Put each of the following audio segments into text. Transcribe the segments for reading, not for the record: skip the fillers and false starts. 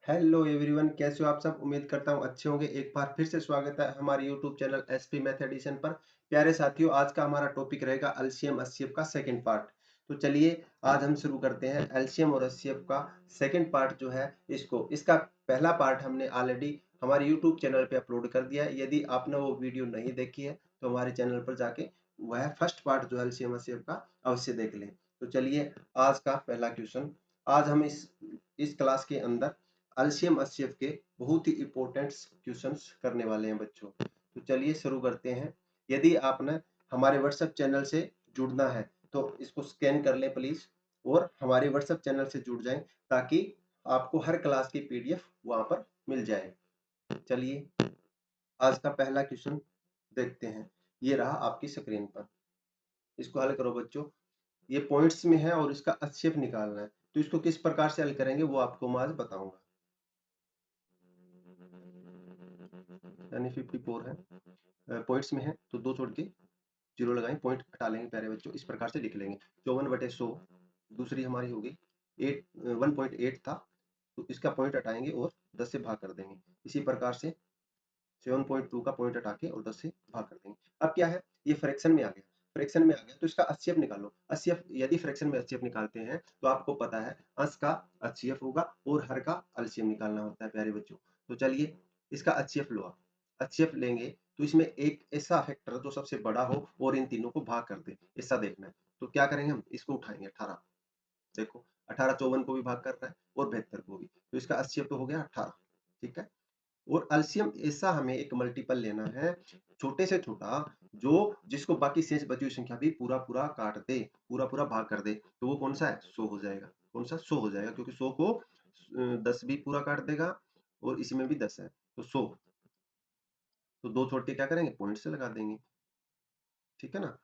Hello everyone, कैसे हो आप सब। उम्मीद करता हूँ अच्छे होंगे। एक बार फिर से स्वागत है हमारे यूट्यूब चैनल एसपी मैथमेटिशियन पर। प्यारे साथियों, आज का हमारा टॉपिक रहेगा एलसीएम एचसीएफ का सेकंड पार्ट। तो चलिए आज हम शुरू करते हैं एलसीएम और एचसीएफ का सेकंड पार्ट जो है इसका पहला पार्ट हमने ऑलरेडी हमारे यूट्यूब चैनल पे अपलोड कर दिया है। यदि आपने वो वीडियो नहीं देखी है तो हमारे चैनल पर जाके वह फर्स्ट पार्ट जो है एलसीएम एचसीएफ का अवश्य देख लें। तो चलिए आज का पहला क्वेश्चन। आज हम इस क्लास के अंदर एलसीएम एचसीएफ के बहुत ही इंपॉर्टेंट क्वेश्चंस करने वाले हैं बच्चों। तो चलिए शुरू करते हैं। यदि आपने हमारे व्हाट्सएप चैनल से जुड़ना है तो इसको स्कैन कर लें प्लीज, और हमारे व्हाट्सएप चैनल से जुड़ जाएं ताकि आपको हर क्लास की पीडीएफ वहां पर मिल जाए। चलिए आज का पहला क्वेश्चन देखते हैं। ये रहा आपकी स्क्रीन पर। इसको हल करो बच्चों। ये पॉइंट्स में है और इसका एचसीएफ निकालना है। तो इसको किस प्रकार से हल करेंगे वो आपको मैं आज बताऊंगा। यानी 54 है, पॉइंट्स में है तो दो छोड़ के जीरो लगाएं, पॉइंट हटा लेंगे प्यारे बच्चों। इस प्रकार से लिख लेंगे 54/100। दूसरी हमारी होगी 1.8 था, तो इसका पॉइंट हटाएंगे और 10 से भाग कर देंगे। इसी प्रकार से 7.2 का पॉइंट हटा के और 10 से भाग कर देंगे। अब क्या है, ये फ्रैक्शन में आ गया। फ्रैक्शन में आ गया तो इसका एचसीएफ निकालो। एचसीएफ यदि फ्रैक्शन में एचसीएफ निकालते हैं तो आपको पता है अंश का एचसीएफ होगा और हर का एलसीएम निकालना होता है प्यारे बच्चों। तो चलिए इसका एचसीएफ लो। आप एचसीएफ लेंगे तो इसमें एक ऐसा फैक्टर जो सबसे बड़ा हो और इन तीनों को भाग कर दे, ऐसा देखना है। तो क्या करेंगे, हम इसको उठाएंगे 18। देखो 18 54 को भी भाग कर रहा है और 72 को भी, तो इसका एचसीएफ तो हो गया 18। ठीक है। और एलसीएम ऐसा हमें एक मल्टीपल लेना है, छोटे से छोटा, जो जिसको बाकी शेष बची हुई संख्या भी पूरा पूरा काट दे, पूरा पूरा भाग कर दे। तो वो कौन सा है, 100 हो जाएगा। कौन सा, 100 हो जाएगा, क्योंकि 100 को 10 भी पूरा काट देगा और इसी में भी 10 है तो 100। तो दो छोड़ के क्या करेंगे, पॉइंट से लगा देंगे। ठीक है ना।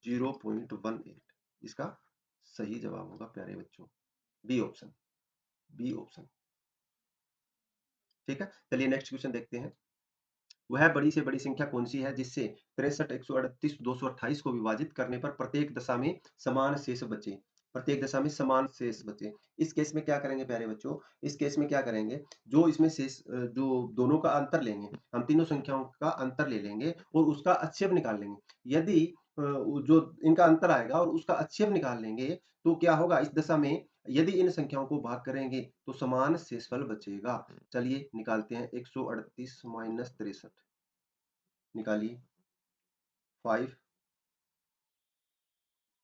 0.18 इसका सही जवाब होगा प्यारे बच्चों, बी ऑप्शन। B option. ठीक है। चलिए नेक्स्ट क्वेश्चन देखते हैं। वह बड़ी से बड़ी संख्या कौन सी है जिससे 63 138 228 को विभाजित करने पर प्रत्येक दशा में समान शेष बचे। प्रत्येक दशा में समान शेष बचे। इस केस में क्या करेंगे प्यारे बच्चों, इस केस में क्या करेंगे, जो इसमें शेष जो दोनों का अंतर लेंगे, हम तीनों संख्याओं का अंतर ले लेंगे और उसका अच्छेद निकाल लेंगे। यदि जो इनका अंतर आएगा और उसका अच्छेद निकाल लेंगे तो क्या होगा इस दशा में, यदि इन संख्याओं को भाग करेंगे तो समान शेषफल बचेगा। चलिए निकालते हैं। 138 माइनस 63 निकालिए। 5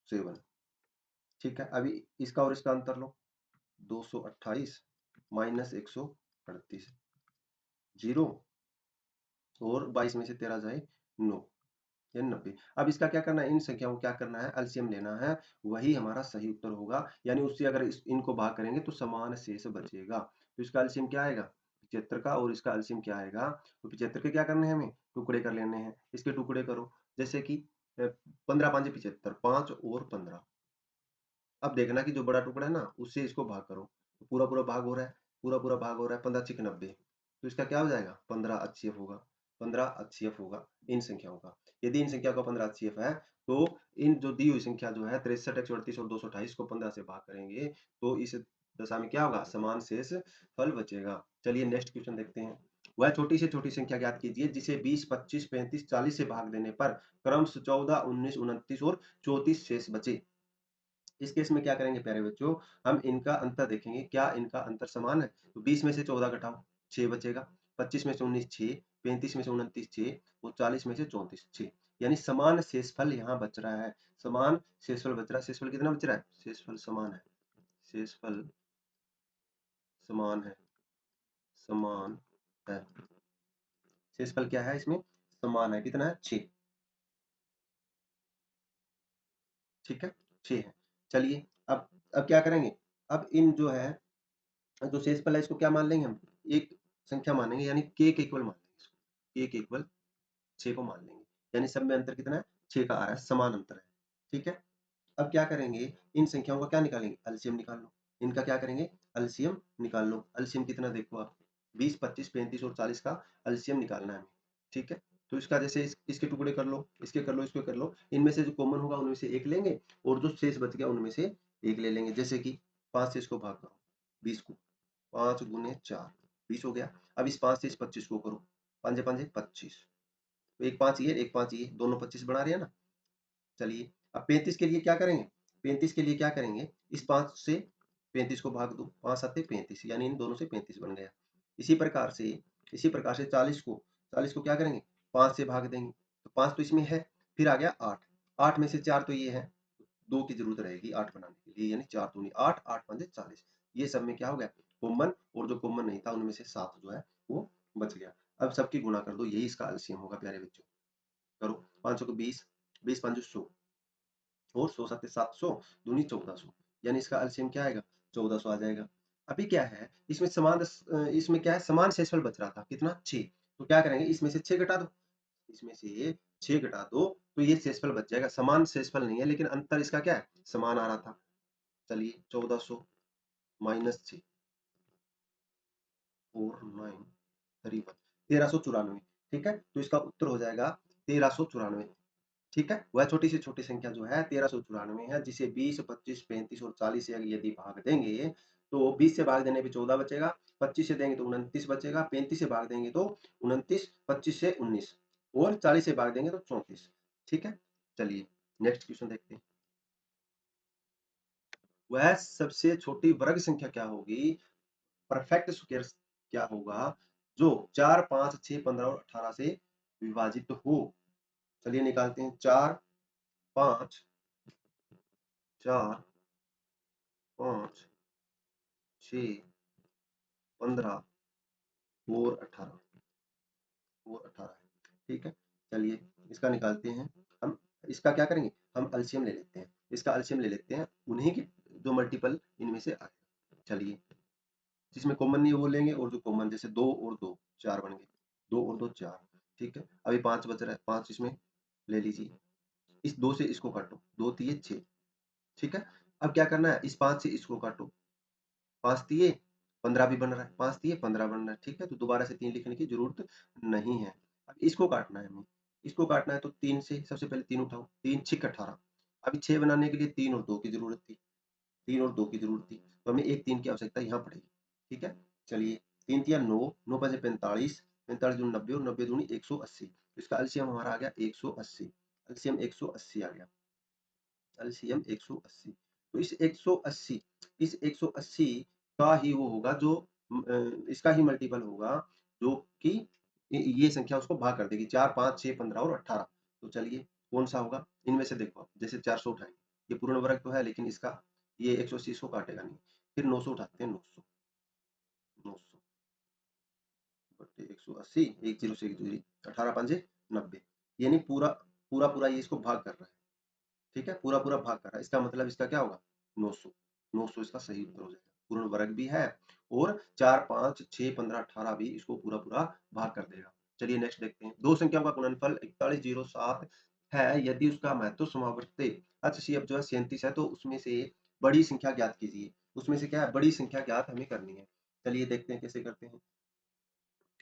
7। ठीक है। अभी इसका और इसका अंतर लो। 228 माइनस 138, 0, और 22 में से 13 जाए 9 या 90। अब इसका क्या करना है, इन संख्याओं को क्या करना है, एलसीएम लेना है। वही हमारा सही उत्तर होगा, यानी उससे अगर इनको भाग करेंगे तो समान शेष बचेगा। तो इसका एलसीएम क्या आएगा, 75 का, और इसका एलसीएम क्या आएगा। तो 75 के क्या करने हैं, हमें टुकड़े कर लेने हैं। इसके टुकड़े करो, जैसे कि 15 5 75, 5 और 15। अब देखना कि जो बड़ा टुकड़ा है ना उससे इसको भाग करो, तो पूरा पूरा भाग हो रहा है, पूरा पूरा भाग हो रहा है। 15 छिक 90, तो इसका क्या हो जाएगा, 15 एचसीएफ होगा। 15 एचसीएफ होगा इन संख्याओं का। यदि इन संख्या का 15 एचसीएफ है तो इन जो दी हुई संख्या जो है 63 138 और 228 को 15 से भाग करेंगे तो इस दशा में क्या होगा, समान शेष फल बचेगा। चलिए नेक्स्ट क्वेश्चन देखते हैं। वह छोटी से छोटी संख्या ज्ञात कीजिए जिसे 20 25 35 40 से भाग देने पर क्रमश 14 19 29 और 34 शेष बचे। इस केस में क्या करेंगे प्यारे बच्चों, हम इनका अंतर देखेंगे, क्या इनका अंतर समान है। तो 20 में से 14 घटाओ 6 बचेगा, 25 में से 19 6, 35 में से 29 6 और 40 में से 34 6, यानी समान शेषफल यहाँ बच रहा है। समान शेषफल बच रहा है। शेषफल कितना बच रहा है, शेषफल समान है। शेषफल समान है। समान है। शेषफल क्या है इसमें, समान है। कितना है, 6। ठीक है, 6 है। चलिए अब क्या करेंगे, अब इन जो है जो शेषफल है इसको क्या मान लेंगे, हम एक संख्या मानेंगे, यानी के इक्वल मान लेंगे इसको। के इक्वल 6 को मान लेंगे, यानी सब में अंतर कितना है, 6 का आ रहा है, समान अंतर है। ठीक है। अब क्या करेंगे, इन संख्याओं का क्या निकालेंगे, एलसीएम निकाल लो। इनका क्या करेंगे, एलसीएम निकाल लो। एलसीएम कितना देखो आप, 20 25 35 और 40 का एलसीएम निकालना है हमें। ठीक है। तो इसका जैसे इसके टुकड़े कर लो, इसके कर लो, इसके कर लो। इनमें से जो कॉमन होगा उनमें से एक लेंगे और जो शेष बच गया उनमें से एक ले लेंगे। जैसे कि 5 से इसको भाग करो 20 को, 5 गुने 4 20 हो गया। अब इस 5 से इस 25 को करो, 5 5 25, तो एक 5 ये एक 5 ये, दोनों 25 बना रहे हैं ना। चलिए अब 35 के लिए क्या करेंगे, 35 के लिए क्या करेंगे, इस 5 से 35 को भाग दो, 5 7 35, यानी इन दोनों से 35 बन गया। इसी प्रकार से 40 को क्या करेंगे, 5 से भाग देंगे, तो 5 तो इसमें है, फिर आ गया 8, 8 में से 4 तो ये है, 2 की जरूरत रहेगी 8 बनाने के लिए, यानी 4 दूनी 8, 8 5 40। ये सब में क्या हो गया कॉमन, और जो कॉमन नहीं था उनमें से 7 जो है वो बच गया। अब सबकी गुणा कर दो, यही इसका एलसीएम होगा प्यारे बच्चों। करो 500 को 20, 20 5 100, और 100 7 700 दूनी 1400, यानी इसका एलसीएम क्या आएगा 1400 आ जाएगा। अभी क्या है इसमें इसमें क्या है समान शेषफल बच रहा था कितना 6, तो क्या करेंगे इसमें से 6 घटा दो, इसमें से 6 घटा दो तो ये शेषफल बच जाएगा। समान शेषफल नहीं है लेकिन अंतर इसका क्या है समान आ रहा था। चलिए 1400 माइनस 6 4 9 31 1394, ठीक है, तो इसका उत्तर हो जाएगा 1394। ठीक है, वह छोटी से छोटी संख्या जो है 1394 है, जिसे 20 25 35 और 40 से यदि भाग देंगे तो 20 से भाग देने पे 14 बचेगा, 25 से देंगे तो 29 बचेगा, 35 से भाग देंगे तो 29, 25 से 19 और 40 से भाग देंगे तो 34। ठीक है, चलिए नेक्स्ट क्वेश्चन देखते हैं। वह सबसे छोटी वर्ग संख्या क्या होगी, परफेक्ट स्क्वायर क्या होगा, जो 4 5 6 15 और 18 से विभाजित हो। चलिए निकालते हैं, 4 5 4 5 6 15 और 18 और 18 है। ठीक है, चलिए इसका निकालते हैं हम। इसका क्या करेंगे, हम एलसीएम ले लेते हैं, इसका एलसीएम ले लेते हैं, उन्हीं की जो मल्टीपल इनमें से आए। चलिए जिसमें कॉमन नहीं है वो लेंगे, और जो कॉमन जैसे 2 और 2 4 बन गए, 2 और 2 4। ठीक है, अभी 5 बच रहा है, 5 इसमें ले लीजिए, इस 2 से इसको काटो, 2 3 6। ठीक है, अब क्या करना है, इस 5 से इसको काटो, 5 तिये 15 भी बन रहा है, 5 तिये 15 बन रहा है। ठीक है, तो दोबारा से 3 लिखने की जरूरत नहीं है। अब इसको काटना है हमें, इसको काटना है तो 3 से सबसे पहले 3 उठाओ, 3 6 18। अभी 6 बनाने के लिए 3 और 2 की जरूरत थी, 3 और 2 की जरूरत थी, तो हमें एक 3 की आवश्यकता यहाँ पड़ेगी। ठीक है, चलिए 3 तिया 9, 9 5 45, 45 दूनी 90 और 90 दूनी 180, तो इसका एलसीएम हमारा आ गया 180, एलसीएम 180 आ गया, एलसीएम 180। तो इस 180, इस 180 का ही वो होगा जो इसका ही मल्टीपल होगा, जो कि ये संख्या उसको भाग कर देगी, 4 5 6 15 और 18। तो चलिए कौन सा होगा इनमें से, देखो आप जैसे 400 उठाएंगे, ये पूर्ण वर्ग तो है लेकिन इसका ये 180 इसको काटेगा नहीं, फिर 900 उठाते हैं, 900 900 बटे 180, एक जीरो से एक जीरो, 18 पंजे 90, यानी पूरा पूरा पूरा ये इसको भाग कर रहा है। ठीक है, पूरा पूरा भाग कर रहा है, इसका मतलब इसका क्या होगा 900, 900 इसका सही उत्तर हो जाएगा, पूर्ण वर्ग भी है और 4 5 6 15 18 भी इसको पूरा पूरा भाग कर देगा। चलिए नेक्स्ट देखते हैं, दो संख्याओं का गुणनफल 4107 है, यदि उसका महत्व समावर्ती HCF जो है 37 है, तो उसमें से बड़ी संख्या ज्ञात कीजिए। उसमें से क्या है, बड़ी संख्या ज्ञात हमें करनी है। चलिए देखते हैं कैसे करते हैं।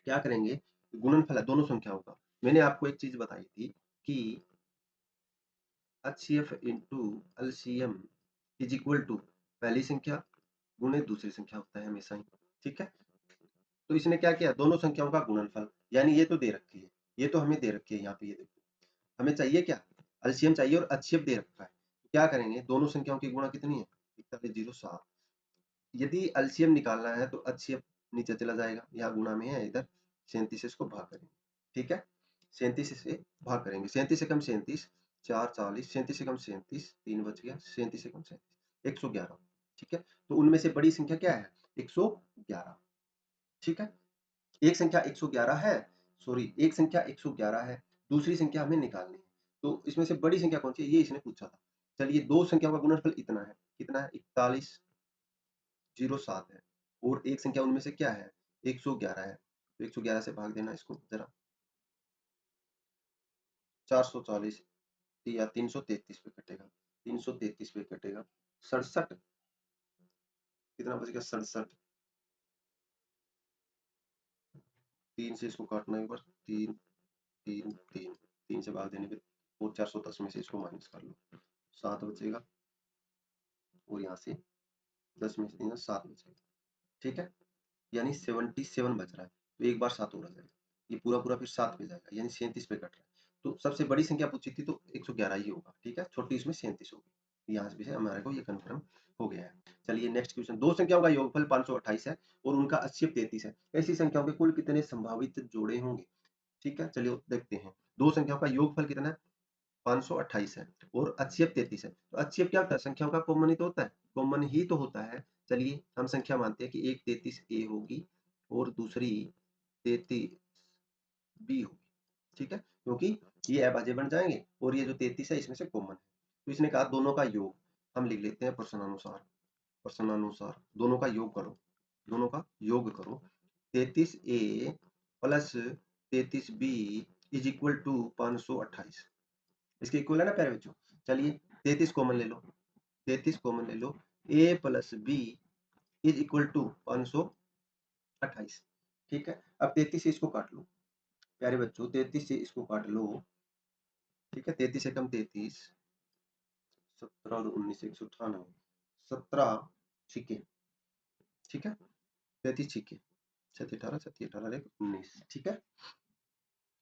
क्या करेंगे, गुणनफल है दोनों संख्याओं का। मैंने आपको एक चीज बताई थी कि HCF into LCM is equal to पहली संख्या गुणे दूसरी संख्या होता है हमेशा ही। ठीक है, तो इसने क्या किया, दोनों संख्याओं का गुणनफल, यानी ये तो दे रखी है, ये तो हमें दे रखी है यहाँ पे, ये देखो हमें चाहिए क्या, एलसीएम चाहिए और HCF दे रखा है। तो क्या करेंगे, दोनों संख्याओं की गुणा कितनी है 4107। यदि एलसीएम निकालना है तो HCF नीचे चला जाएगा, यहाँ गुणा में है, इधर 37 से इसको भाग करेंगे। ठीक है, 37 से भाग करेंगे, 37 से कम 37, 4 40, 37 से कम 37, 3 बच गया, 37 से कम 37, 111। ठीक है, तो उनमें से बड़ी संख्या क्या है 111। ठीक है, एक संख्या 111 है, सॉरी एक संख्या 111 है, दूसरी संख्या हमें निकालनी है, तो इसमें से बड़ी संख्या कौन सी है, ये इसने पूछा था। चलिए दो संख्याओं का गुणनफल इतना है, कितना है 4107 है, और एक संख्या उनमें से क्या है 111 है, तो 111 से भाग देना इसको जरा, 440 या 333 पे कटेगा, 333 पे कटेगा, 67 कितना बच गया 67, 3 से इसको काटना एक बार, 3 3 3, 3 से भाग देने पे, और 410 में से इसको माइनस कर लो, 7 बचेगा, और यहाँ से 10 में से 3 7 बचेगा। ठीक है, यानी 77 बच रहा है, तो एक बार 7 और आ जाएगा, ये पूरा पूरा फिर 7 पे जाएगा, यानी 37 पे कट रहा है। तो सबसे बड़ी संख्या पूछी थी तो 111 ही होगा, ठीक है, छोटी इसमें 37 होगी। यहाँ से हमारे को ये कन्फर्म हो गया है। चलिए नेक्स्ट क्वेश्चन, दो संख्याओं का योगफल 528 है और उनका HCF 33 है, ऐसी संख्याओं के कुल कितने संभावित जोड़े होंगे? ठीक है, चलिए देखते हैं। दो संख्याओं का योगफल कितना है? 528 है और HCF 33 है। तो HCF क्या होता है? संख्याओं का कॉमन ही तो होता है, कॉमन ही तो होता है। चलिए हम संख्या मानते हैं कि एक 33A होगी और दूसरी 33B होगी, ठीक है, क्योंकि ये अभाज्य बन जाएंगे और ये जो 33 है इसमें से कॉमन है। तो इसने कहा दोनों का योग हम लिख लेते हैं प्रश्नानुसार, प्रश्नानुसार दोनों का योग करो, दोनों का योग करो। 33A plus 33B is equal to 528, इसके इक्वल है ना प्यारे बच्चों। चलिए 33 कॉमन ले लो, 33 कॉमन ले लो, A plus B is equal to 528, ठीक है। अब 33 से इसको काट लो प्यारे बच्चों, 33 से इसको काट लो, ठीक है, 33 एकम 33, 17 और 19 198, 17 छिके, ठीक है, 33 छिके, 17 18 19, ठीक है।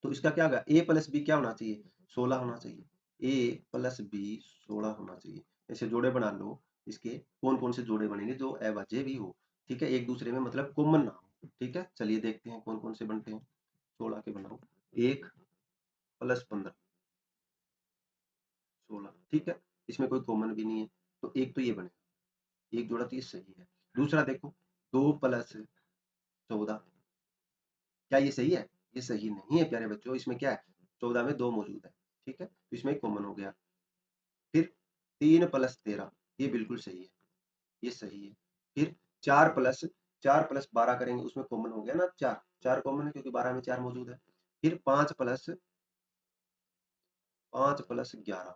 तो इसका क्या होगा? ए प्लस बी क्या होना चाहिए? 16 होना चाहिए, ए प्लस बी 16 होना चाहिए। ऐसे जोड़े बना लो, इसके कौन कौन से जोड़े बनेंगे जो अभाज्य भी हो, ठीक है, एक दूसरे में मतलब कॉमन ना हो, ठीक है। चलिए देखते हैं कौन कौन से बनते हैं, 16 के बनाओ, 1 प्लस 15 16, ठीक है, इसमें कोई कॉमन भी नहीं है, तो एक तो ये बनेगा, एक जोड़ा तो ये सही है। दूसरा देखो 2 प्लस 14, क्या ये सही है? ये सही नहीं है प्यारे बच्चों, इसमें क्या है? 14 में 2 मौजूद है, ठीक है, तो इसमें कॉमन हो गया। फिर 3 प्लस 13, ये बिल्कुल सही है, ये सही है। फिर 4 प्लस 12 करेंगे, उसमें कॉमन हो गया ना 4, 4 कॉमन है क्योंकि 12 में 4 मौजूद है। फिर 5 प्लस 11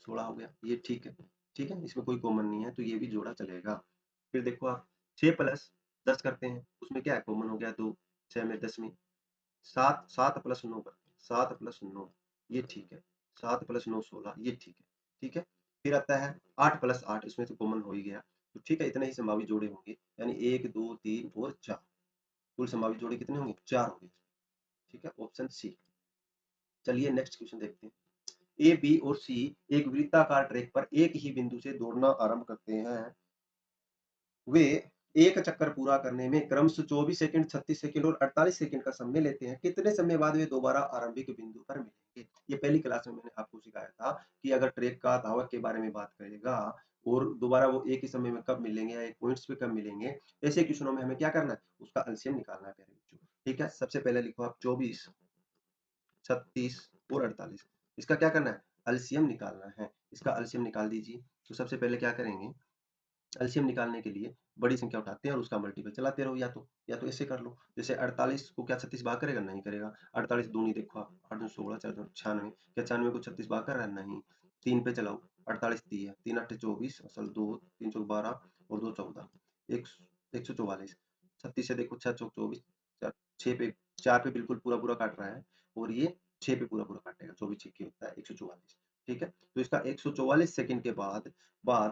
16 हो गया, ये ठीक है, ठीक है, इसमें कोई कॉमन नहीं है तो ये भी जोड़ा चलेगा। फिर देखो आप 6 प्लस 10 करते हैं, उसमें क्या है? कॉमन हो गया 2, 6 में 10 में 7, 7 प्लस 9 करते हैं, 7 प्लस 9, ये ठीक है, 7 प्लस 9 16, ये ठीक है, ठीक है। फिर आता है 8 प्लस 8, इसमें से कॉमन हो ही गया, तो ठीक है, इतने ही संभावित जोड़े होंगे, यानी 1 2 3 और 4, कुल संभावित जोड़े कितने होंगे? 4 होंगे, ठीक है, ऑप्शन सी। चलिए नेक्स्ट क्वेश्चन देखते हैं। ए बी और सी एक वृत्ताकार ट्रैक पर एक ही बिंदु से दौड़ना आरंभ करते हैं, वे एक चक्कर पूरा करने में क्रमशः 24 सेकंड, 36 सेकंड और 48 सेकंड का समय लेते हैं, कितने समय बाद वे दोबारा आरंभिक बिंदु पर मिलेंगे? ये पहली क्लास में मैंने आपको सिखाया था कि अगर ट्रैक का धावक के बारे में बात करेगा और दोबारा वो एक ही समय में कब मिलेंगे या एक पॉइंट्स पे कब मिलेंगे, ऐसे क्वेश्चनों में हमें क्या करना है? उसका एलसीएम निकालना है प्यारे बच्चों, ठीक है। सबसे पहले लिखो आप 24, 36 और 48, इसका क्या करना है? एलसीएम निकालना है, इसका एलसीएम निकाल दीजिए। तो सबसे पहले क्या करेंगे? एलसीएम निकालने के लिए बड़ी संख्या उठाते हैं और उसका मल्टीपल चलाते रहो, या तो ऐसे कर लो, जैसे 48 को क्या 36 भाग करेगा? नहीं करेगा। 48 दूनी देखो आप, 8 दूनी 16, 4 दूनी 96, क्या 96 को 36 भाग कर रहा है? नहीं। 3 पे चलाओ, 48 ती है, 3 8 24, असल 2 3 चौक 12 और 2 14, 144। 36 से देखो 6 चौक 24, 6 पे 4 पे बिल्कुल पूरा पूरा काट रहा है और ये 6 पे पूरा पूरा काटेगा, 24 छक्के होता है 144, ठीक है। तो इसका 144 सेकंड के बाद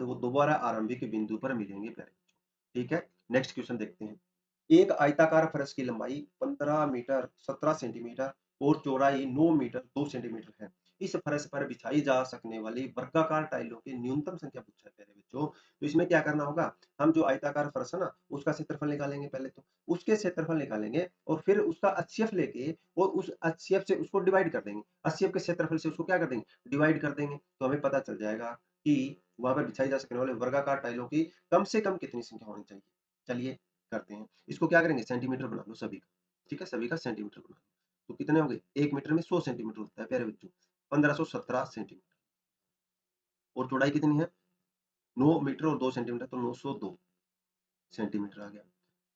वो दोबारा आरंभिक बिंदु पर मिलेंगे प्यारे बच्चों, ठीक है। नेक्स्ट क्वेश्चन देखते हैं। एक आयताकार फर्श की लंबाई 15 मीटर 17 सेंटीमीटर और चौड़ाई 9 मीटर 2 सेंटीमीटर है। इस फर्श पर बिछाई जा सकने वाली वर्गाकार टाइलों की न्यूनतम संख्या पूछा है प्यारे बच्चों। तो इसमें क्या करना होगा? हम जो आयताकार फर्श है ना, उसका क्षेत्रफल निकालेंगे पहले तो, उसके क्षेत्रफल निकालेंगे और फिर उसका HCF लेके और उस HCF से उसको डिवाइड कर देंगे, HCF के क्षेत्रफल से उसको क्या कर देंगे? डिवाइड कर देंगे, तो हमें पता चल जाएगा कि वहां पर बिछाई जा सकने वाले वर्गाकार टाइलों की कम से कम कितनी संख्या होनी चाहिए। चलिए करते हैं, इसको क्या करेंगे? सेंटीमीटर बना लो सभी का, ठीक है, सभी का सेंटीमीटर बना लो। तो कितने हो गए? 1 मीटर में 100 सेंटीमीटर होता है प्यारे बच्चों, 1517 सेंटीमीटर। और चौड़ाई कितनी है? 9 मीटर और 2 सेंटीमीटर, तो 902 सेंटीमीटर आ गया,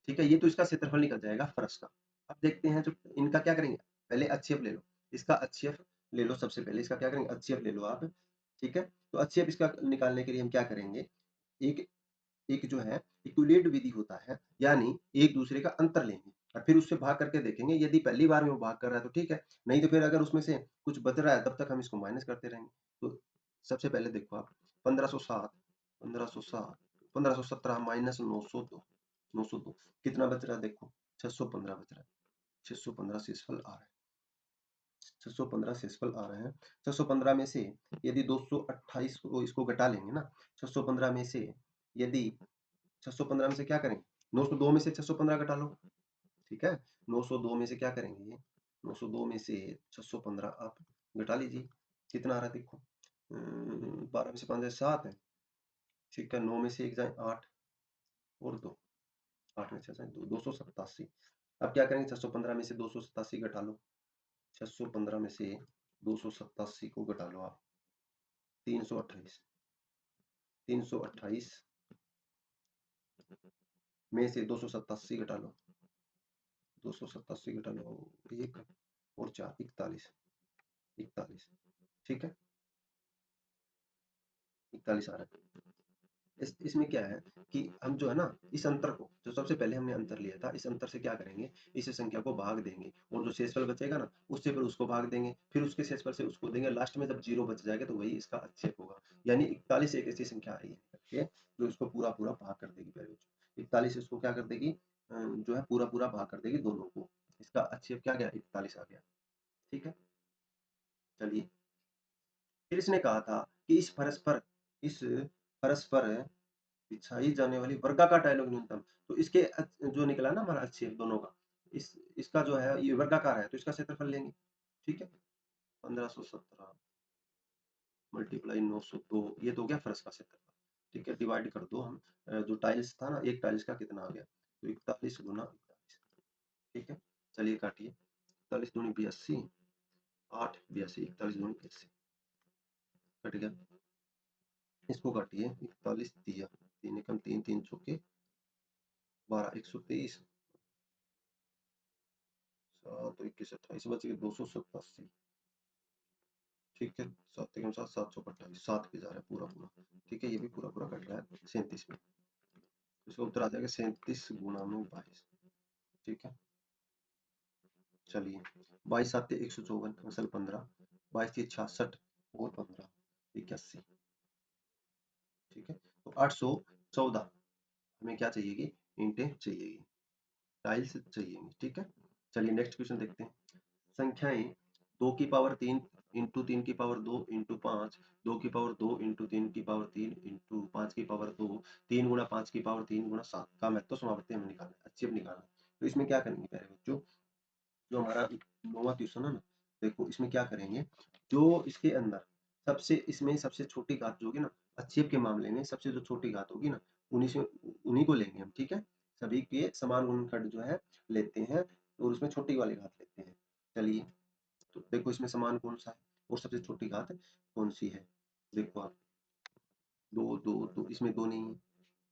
ठीक है। ये तो इसका क्षेत्रफल निकल जाएगा फर्श का। अब देखते हैं जो इनका क्या करेंगे, पहले HCF ले लो, इसका HCF ले लो, सबसे पहले इसका क्या करेंगे? HCF ले लो आप, ठीक है। तो HCF इसका निकालने के लिए हम क्या करेंगे? एक एक जो है इक्विलेट विधि होता है, यानी एक दूसरे का अंतर लेंगे और फिर उससे भाग करके देखेंगे, यदि पहली बार में वो भाग कर रहा है तो ठीक है, नहीं तो फिर अगर उसमें से कुछ बच रहा है तब तक हम इसको माइनस करते रहेंगे। तो सबसे पहले देखो आप 1507 1517 माइनस 902, 902 कितना बच रहा है देखो 615 बच रहा है। 615 शेषफल आ रहा है। 615 शेषफल आ रहे हैं। 615 में से यदि 228 को इसको घटा लेंगे ना, 615 में से यदि 615 में से क्या करेंगे, 902 में से 615 घटा लो, ठीक है। 902 में से क्या करेंगे, 902 में से 615 आप घटा लीजिए, कितना आ रहा है देखो, 12 में से 5 7 है, ठीक है। 9 में से 1 जाए 8 और 2, 8 में 6 जाए 2, 287। अब क्या करेंगे, 615 में से 287 घटा लो, 615 में से 287 को घटा लो आप, 328, 328 में से 287 घटा लो, 287 घटा लो 1 और 4, 41, 41, ठीक है, 41 आ रहा है। इसमें क्या है कि हम जो है ना, इस अंतर को, जो सबसे पहले हमने अंतर लिया था, इस अंतर से क्या करेंगे, इस संख्या को भाग देंगे और जो शेषफल बचेगा ना, उससे फिर उसको भाग देंगे, फिर उसके शेषफल से उसको देंगे, लास्ट में जब 0 बच जाएगा तो वही इसका अच्छेप होगा। यानी 41 एक ऐसी संख्या आ रही है, ठीक है, जो इसको पूरा पूरा भाग कर देगी। पहले 41 इसको क्या कर देगी, जो है पूरा पूरा भाग कर देगी दोनों को, इसका अच्छेप क्या गया, 41 आ गया, ठीक है। चलिए, फिर इसने कहा था कि इस परस्पर बिछाई जाने वाली वर्गाकार डायलॉग न्यूनतम, तो इसके जो निकला ना हमारा अच्छे दोनों का, इसका जो है ये वर्गाकार है, तो इसका क्षेत्रफल लेंगे, ठीक है। 1517 मल्टीप्लाई 902, ये तो हो गया फर्श का क्षेत्रफल, ठीक है। डिवाइड कर दो हम, जो टाइल्स था ना, एक टाइल्स का कितना आ गया, तो 41 गुना 41, ठीक है। चलिए काटिए, 41 दूनी 82, 8 82, 41 दूनी 82, कट गया। इसको काटिए, 41 दिया, 3 एकम 3, 3 चौके 12, 123, 7 21 28 बच गए 287, ठीक है। 7 एकम 7, 7 चौक 28, 7 पे जा रहा है पूरा पूरा, ठीक है। ये भी पूरा पूरा कट रहा है 37 में, इसका उत्तर आ जाएगा 37 गुणा में 22, ठीक है। चलिए, 22 7 154 असल 15, 22 3 66 और 15 81, ठीक है। तो 814 हमें क्या चाहिएगी, ईंटें चाहिएगी, टाइल्स चाहिएगी, ठीक है। चलिए नेक्स्ट क्वेश्चन देखते हैं। संख्याएं 2 की पावर 3 इंटू 3 की पावर 2 इंटू 5, 2 की पावर 2 इंटू 3 की पावर 3 इंटू 5 की पावर 2, 3 गुणा 5 की पावर 3 गुणा 7 का महत्व समापत्ति हमें निकालना है, अच्छी निकालना है। तो इसमें क्या करेंगे पहले बच्चों, जो हमारा नौवां क्वेश्चन है ना, देखो इसमें क्या करेंगे, जो इसके अंदर सबसे, इसमें सबसे छोटी घात जो होगी ना, अच्छेप के मामले में सबसे जो छोटी घात होगी ना, उन्हीं को लेंगे हम, ठीक है। सभी के समान गुणनखंड जो है लेते हैं और उसमें छोटी वाली घात लेते हैं। चलिए, तो देखो इसमें समान कौन सा है और सबसे छोटी घात कौन सी है, देखो आप, 2 2 2 इसमें 2 नहीं है,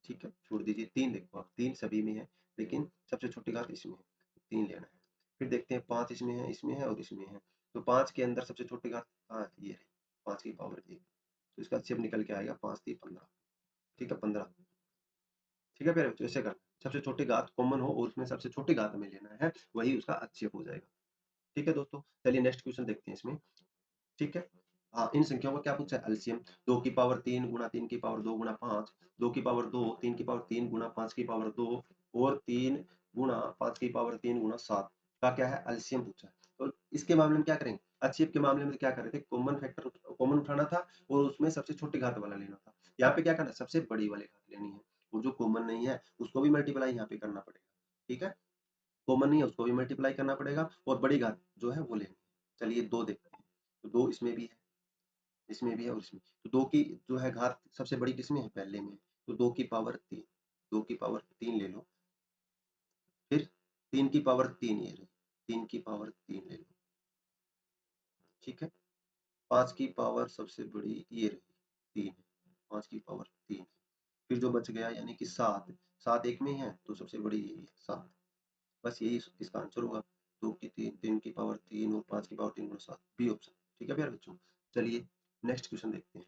ठीक है, छोड़ दीजिए। 3 देखो आप, 3 सभी में है, लेकिन सबसे छोटी घात इसमें है, 3 लेना है। फिर देखते हैं 5 इसमें है और इसमें है, तो 5 के अंदर सबसे छोटी घात, हाँ ये रही 5 की पावर 1, तो इसका अच्छे निकल के आएगा 5 3 15, ठीक है 15, ठीक है। फिर तो ऐसे करना, सबसे छोटी घात कॉमन हो और उसमें सबसे छोटी घात हमें लेना है, वही उसका अच्छे हो जाएगा, ठीक है दोस्तों। चलिए नेक्स्ट क्वेश्चन देखते हैं इसमें, ठीक है। हाँ, इन संख्याओं का क्या पूछा है, एलसीएम। 2 की पावर 3 गुणा 3 की पावर 2 गुणा 5, 2 की पावर 2, 3 की पावर 3 गुणा 5 की पावर 2 और 3 गुणा 5 की पावर 3 गुणा 7 का क्या है, एलसीएम पूछा है। तो इसके मामले में क्या करेंगे, अच्छेप के मामले में क्या कर रहे थे, कॉमन फैक्टर कॉमन उठाना था और उसमें सबसे छोटी घात वाला लेना था। यहाँ पे क्या करना है, सबसे बड़ी वाली घात लेनी है, और जो कॉमन नहीं है उसको भी मल्टीप्लाई यहाँ पे करना पड़ेगा, ठीक है। कॉमन नहीं है उसको भी मल्टीप्लाई करना पड़ेगा और बड़ी घात जो है वो लेनी है। चलिए 2 देखते हैं, तो 2 इसमें भी है, इसमें भी है और इसमें, तो 2 की जो है घात सबसे बड़ी किसमें है, पहले में, तो 2 की पावर 3, 2 की पावर 3 ले लो, फिर 3 की पावर 3 ये रही, 3 की पावर 3 ले लो, ठीक है। 5 की पावर सबसे बड़ी ये रही 3, 5 की पावर 3, फिर जो बच गया यानी कि 7, 7 एक में ही है तो सबसे बड़ी यही है 7, बस यही इसका आंसर होगा। 2 की 3, 3 की पावर 3 और 5 की पावर 3 गुना 7, बी ऑप्शन, ठीक है प्यारे बच्चों। चलिए नेक्स्ट क्वेश्चन देखते हैं।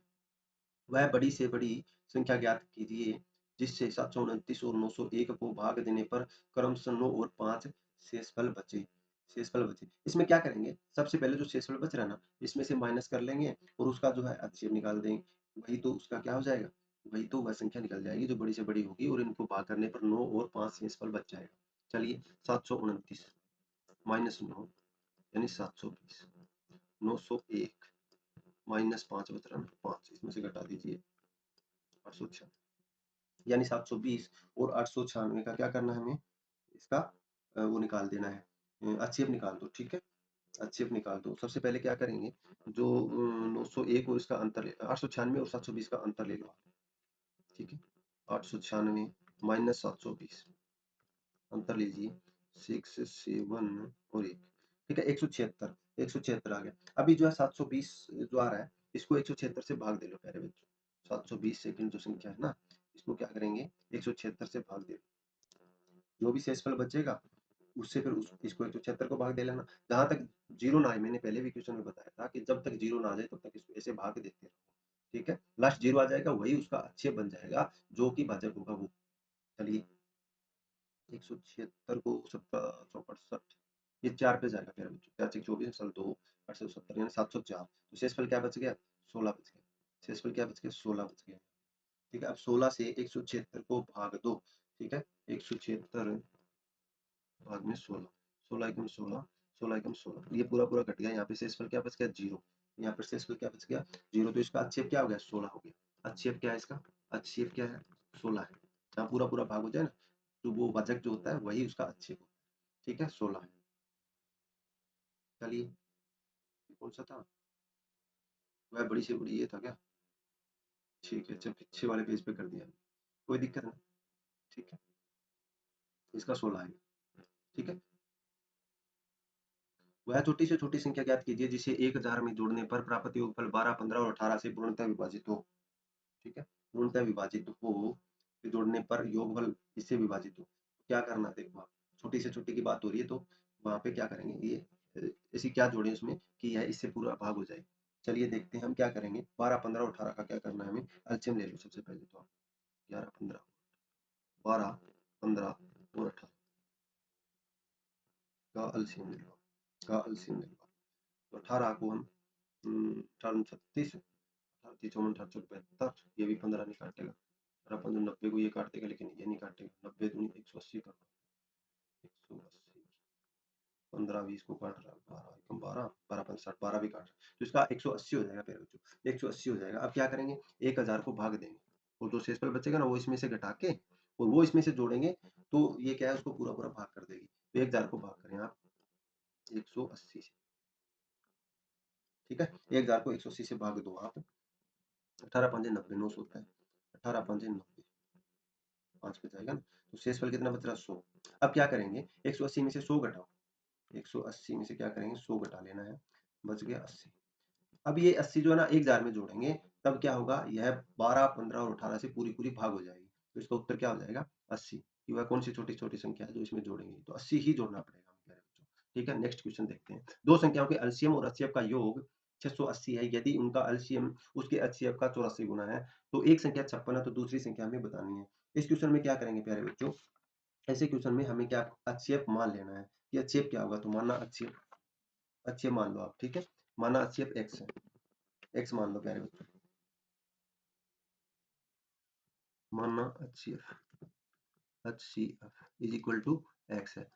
वह बड़ी से बड़ी संख्या ज्ञात कीजिए जिससे 729 और 901 को भाग देने पर क्रमशः 9 और 5 शेषफल बचे, शेषफल बचे। इसमें क्या करेंगे, सबसे पहले जो शेषफल बच रहा है ना, इसमें से माइनस कर लेंगे और उसका जो है HCF निकाल देंगे, वही तो उसका क्या हो जाएगा, वही तो वह संख्या निकल जाएगी जो बड़ी से बड़ी होगी और इनको भाग करने पर 9 और 5 शेषफल बच जाएगा। चलिए 729 माइनस 9 यानी 720, 901 माइनस 5 बच रहा है 5, इसमें से घटा दीजिए 896 यानी 720 और 896 का क्या करना है हमें, इसका वो निकाल देना है, HCF निकाल दो। ठीक है, HCF निकाल दो। सबसे पहले क्या करेंगे, जो 901 और इसका अंतर 896 और 720 का अंतर ले लो। ठीक है, 896 माइनस 720 अंतर लीजिए 6 7 और 1। ठीक है, 176 176 आ गया। अभी जो है 720 जो आ रहा है इसको 176 से भाग दे लो प्यारे बच्चों। 720 सेकंड जो संख्या है ना, इसको क्या करेंगे 176 से भाग दे, जो भी शेषफल बचेगा उससे फिर इसको 176 को भाग दे लेना। जहां तक जीरो ना आए, मैंने पहले भी क्वेश्चन में बताया था कि जब तक जीरो ना आ जाए तब तक इसको ऐसे भाग देते रहो। ठीक है, लास्ट जीरो आ जाएगा वही उसका अच्छे बन जाएगा जो कि भाजक होगा वो। चलिए 176 को 17 ये 4 पे जाएगा फिर 4 24 साल 2 870 यानी 704। तो शेषफल क्या बच गया 16 बच गया। शेषफल क्या बच गया 16 बच गया। ठीक है, अब 16 से 176 को भाग दो। ठीक है, 176 भाग में 16, 16 एकम 16, 16 एकम 16, ये पूरा पूरा कट गया। यहाँ पे शेषफल क्या बच गया जीरो, यहाँ पर शेषफल क्या बच गया जीरो। तो इसका HCF क्या हो गया 16 हो गया। HCF क्या है इसका, HCF क्या है 16 है। जहाँ पूरा पूरा भाग हो जाए ना तो वो भाजक जो होता है वही उसका HCF होता है। ठीक है, 16 है। चलिए कौन सा था, वह बड़ी से बड़ी ये था क्या। ठीक है, जब पीछे वाले पेज पे कर दिया, कोई दिक्कत नहीं। ठीक है, इसका 16 है। ठीक है, वह छोटी से छोटी संख्या ज्ञात कीजिए जिसे 1000 में जोड़ने पर प्राप्त योगफल 12, 15 और 18 से पूर्णतः विभाजित हो। ठीक है, पूर्णतः विभाजित हो, जोड़ने पर योगफल इससे विभाजित हो। क्या करना है देखो आप, छोटी से छोटी की बात हो रही है तो वहां पे क्या करेंगे, ये ऐसी क्या जोड़े उसमें कि यह इससे पूरा भाग हो जाए। चलिए देखते हैं हम क्या करेंगे। 12, 15 और 18 का क्या करना है हमें, एलसीएम ले लो सबसे पहले तो आप। 11, 15, 12, 15 और 18 का एलसीएम ले लो, का एलसीएम ले लो। तो 18 को हम 18 36, 34, 48, 72, ये भी 15 नहीं काटेगा। 15 90 को ये काट देगा लेकिन ये नहीं काटेगा। 90 दूनी 180 कर दो, 180, 15 20 को काट रहा है 12 एकम 12, 12 5 60, 12 भी काट रहा है तो इसका 180 हो जाएगा फिर बच्चों, 180 हो जाएगा। अब क्या करेंगे 1000 को भाग देंगे और जो शेषफल बचेगा ना वो इसमें से घटा के और वो इसमें से जोड़ेंगे तो ये क्या है उसको पूरा पूरा भाग कर देगी। तो 1000 को भाग करें आप 180 से। ठीक है, 1000 को 180 से भाग दो आप, 18 5 90, 900 होता है। 18 5 90, 5 पे जाएगा ना तो शेषफल कितना बच रहा है 100। अब क्या करेंगे 180 में से 100 घटाओ, 180 में से क्या करेंगे 100 घटा लेना है, बच गया 80। अब ये 80 जो है ना 1000 में जोड़ेंगे तब क्या होगा, यह 12 15 और 18 से पूरी पूरी भाग हो जाएगी। तो इसका उत्तर क्या हो जाएगा 80। वह कौन सी छोटी छोटी संख्या है जो इसमें जोड़ेंगे, तो 80 ही जोड़ना पड़ेगा हम कह रहे बच्चों। ठीक है, नेक्स्ट क्वेश्चन देखते हैं। दो संख्याओं के एलसीएम और एचसीएफ का योग 680 है, यदि उनका एलसीएम उसके एचसीएफ का 84 गुना है तो एक संख्या 56 है तो दूसरी संख्या हमें बतानी है। इस क्वेश्चन में क्या करेंगे प्यारे बच्चों, ऐसे क्वेश्चन में हमें क्या एचसीएफ मान लेना है कि एचसीएफ क्या होगा। तो मानना एचसीएफ, एचसीएफ मान लो आप। ठीक है, माना एचसीएफ एक्स है, एक्स मान लो प्यारे बच्चों, मानना HCF is equal to x है।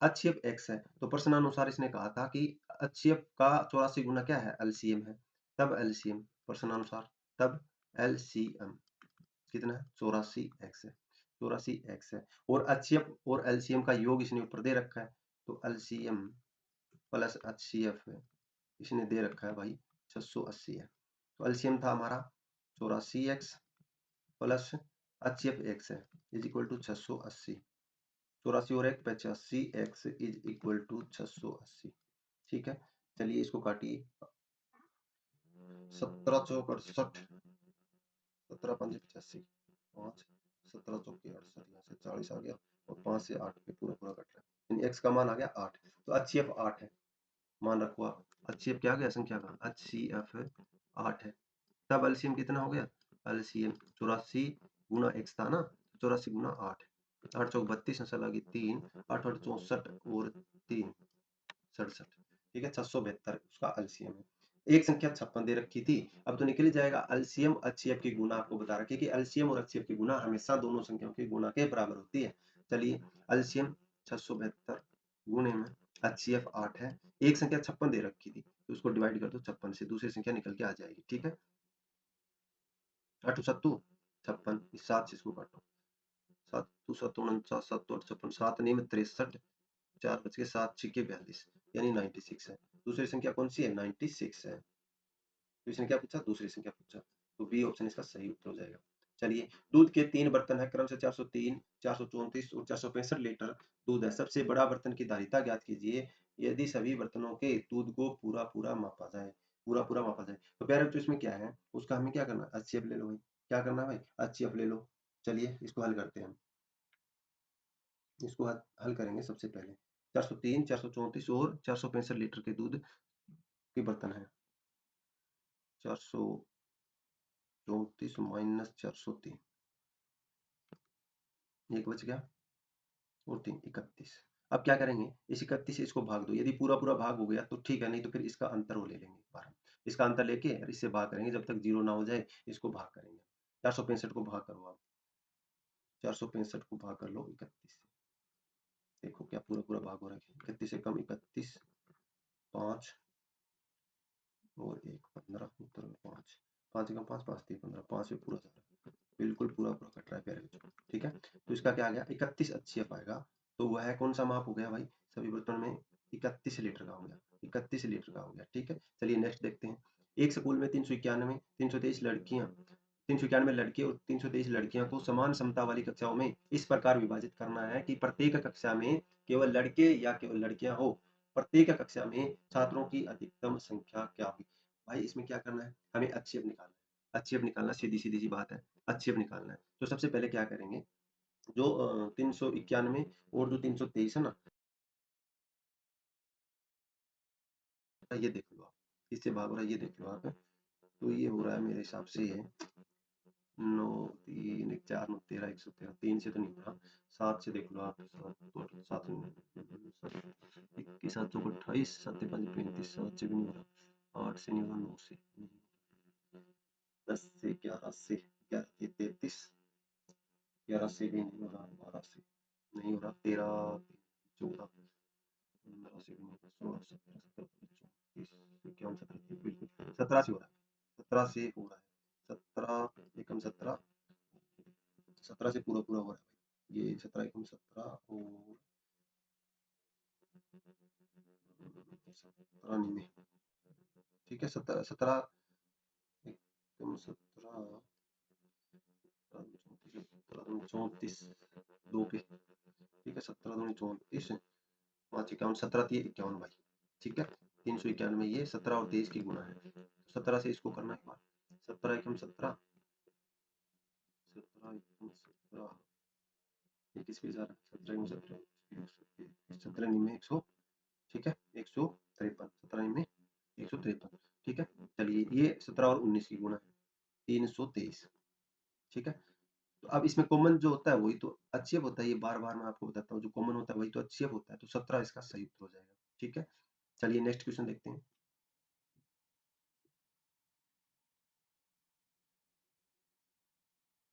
HCF एक्स है तो प्रश्नानुसार इसने कहा था कि HCF का 84 गुना क्या है एलसीएम है। तब एलसीएम प्रश्नानुसार, तब एलसीएम कितना है 84 एक्स है, 84 एक्स है। और HCF और एलसीएम का योग इसने ऊपर दे रखा है तो एलसीएम प्लस HCF है, इसने दे रखा है भाई 680 है। तो एलसीएम था हमारा 84 एक्स प्लस HCF एक्स है इज इक्वल टू 680। 84 और 1 85 एक्स इज इक्वल टू 680। ठीक है, चलिए इसको काटिए 17 चौक 68, 17 5 85, 5 17 चौक 68, यहाँ से 40 आ गया और 5 से 8 पे पूरा पूरा कट रहा है यानी एक्स का मान आ गया 8। तो HCF 8 है, मान रखो आप। HCF क्या गया संख्या का HCF 8 है। तब एलसीएम कितना हो गया, एलसीएम 84 गुना एक्स था ना, 84 गुना 8, 8 चौक 32 फसल आ गई 3, 8 8 64 और 3 67। ठीक है, 672 उसका एलसीएम है। एक संख्या 56 दे रखी थी। अब तो निकल जाएगा एलसीएम एचसीएफ की गुना आपको बता रखी है कि एलसीएम और एचसीएफ की गुना हमेशा दोनों संख्याओं की गुना के बराबर होती है। चलिए एलसीएम 672 गुणे में एचसीएफ 8 है। एक संख्या 56 दे रखी थी तो उसको डिवाइड कर दो 56 से, दूसरी संख्या निकल के आ जाएगी। ठीक है, 8 सत्तू 56, 7 से इसको काटो, 7 7 49, 7 8 56, 7 नहीं में 63, 4 बच के 7 छिके 42 यानी 96 है। दूसरी संख्या कौन सी है? 96 है। तो इसने क्या पूछा? दूसरी संख्या पूछा, तो बी ऑप्शन इसका सही उत्तर हो जाएगा। चलिए, दूध के 3 बर्तन है, क्रम से 403, 434 और 465 लीटर दूध है। सबसे बड़ा बर्तन की धारिता ज्ञात कीजिए यदि सभी बर्तनों के दूध को पूरा पूरा मापा जाए। पूरा पूरा मापा जाए तो प्यारे बच्चों इसमें क्या है, उसका हमें क्या करना है? एचसीएफ ले लो भाई। क्या करना है भाई? एचसीएफ ले लो। चलिए इसको हल करते हैं हम। इसको हल करेंगे सबसे पहले। 403, 434 और 465 लीटर के दूध के बर्तन है। 434 माइनस 403, एक बच गया और 3 31। अब क्या करेंगे? इस 31 से इसको भाग दो। यदि पूरा पूरा भाग हो गया तो ठीक है, नहीं तो फिर इसका अंतर वो ले लेंगे एक बार हम। इसका अंतर लेके और इससे भाग करेंगे जब तक 0 ना हो जाए, इसको भाग करेंगे। 465 को भाग करो आप। 465 को भाग कर लो 31 से। देखो क्या पूरा पूरा भाग हो रहा है। 31 से कम 31, 5 और 1 15, उत्तर में 5, 5 कम 5, 5 3 15, 5 में पूरा जा रहा है, बिल्कुल पूरा पूरा कट रहा है प्यारे बच्चों। ठीक है, तो इसका क्या आ गया? 31 एचसीएफ आएगा। तो वह कौन सा माप हो गया भाई? सभी बर्तन में 31 लीटर का हो गया। 31 लीटर का हो गया। ठीक है, चलिए नेक्स्ट देखते हैं। एक स्कूल में 391 323 लड़कियां 391 लड़के और 323 लड़कियां को समान क्षमता वाली कक्षाओं में इस प्रकार विभाजित करना है कि प्रत्येक कक्षा में केवल लड़के या केवल लड़कियां हो। प्रत्येक कक्षा में छात्रों की अधिकतम संख्या क्या होगी? भाई इसमें क्या करना है? हमें एचसीएफ निकालना है। एचसीएफ निकालना सीधी सीधी सी बात है। एचसीएफ निकालना है तो सबसे पहले क्या करेंगे? जो 391 और जो 323 है ना, ये देख लो आप, इससे भाग हो रहा है, ये देख लो आप। तो ये हो रहा है मेरे हिसाब से ये 9 3 1 4 9 13 113, 3 से तो नहीं हो रहा, 7 से देख लो आप। 7 21 7 28, 7 5 35, 7 से भी नहीं हो रहा, 8 से नहीं हो रहा, 9 से, 10 से, 11 से, 11 से 33, 11 से भी नहीं हो रहा, 12 से नहीं हो रहा, 13 14 15 से भी नहीं हो रहा, 16 17 17 21 17 बिल्कुल 17 से हो रहा है। 17 से हो रहा है, 17 एकम 17, 17 से पूरा पूरा हो रहा है भाई। ये 17 एकम 17 और 17 नहीं में, ठीक है, 17 17 एकम 17, 34 दो पे, ठीक है, 17 दूनी 34, 5 51, 17 3 51 भाई। ठीक है, 391 ये 17 और 23 की गुना है। 17 से इसको करना एक बार, 17 एकम 17, 17 एकम 17, ये किस पे जा रहा है? 17 एकम 17, 17 में 100, ठीक है, 153, 17 में 153। ठीक है, चलिए ये 17 और 19 की गुना है, 323। ठीक है, तो अब इसमें कॉमन जो होता है वही तो एचसीएफ होता है। ये बार बार मैं आपको बताता हूँ, जो कॉमन होता है वही तो एचसीएफ होता है। तो 17 इसका सही उत्तर हो जाएगा। ठीक है, चलिए नेक्स्ट क्वेश्चन देखते हैं।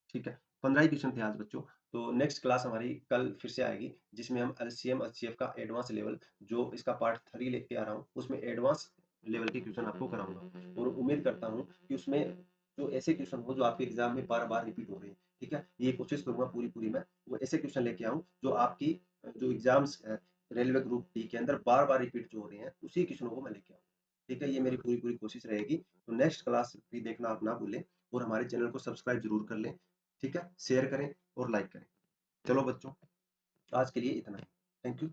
ठीक है, 15 ही क्वेश्चन थे आज बच्चों। तो नेक्स्ट क्लास हमारी कल फिर से आएगी जिसमें हम एलसीएम एचसीएफ का एडवांस लेवल, जो इसका पार्ट 3 लेके आ रहा हूँ, उसमें एडवांस लेवल के क्वेश्चन आपको कराऊंगा। और उम्मीद करता हूँ कि उसमें जो ऐसे क्वेश्चन हो जो आपके एग्जाम में बार बार रिपीट हो रहे हैं। ठीक है, ये कोशिश करूंगा पूरी पूरी मैं वो ऐसे क्वेश्चन लेके आऊँ जो आपकी जो एग्जाम्स रेलवे ग्रुप डी के अंदर बार बार रिपीट जो हो रहे हैं उसी क्वेश्चनों को मैं लेके आऊँ। ठीक है, ये मेरी पूरी पूरी कोशिश रहेगी। तो नेक्स्ट क्लास भी देखना आप ना भूलें और हमारे चैनल को सब्सक्राइब जरूर कर लें। ठीक है, शेयर करें और लाइक करें। चलो बच्चों, आज के लिए इतना ही। Thank you.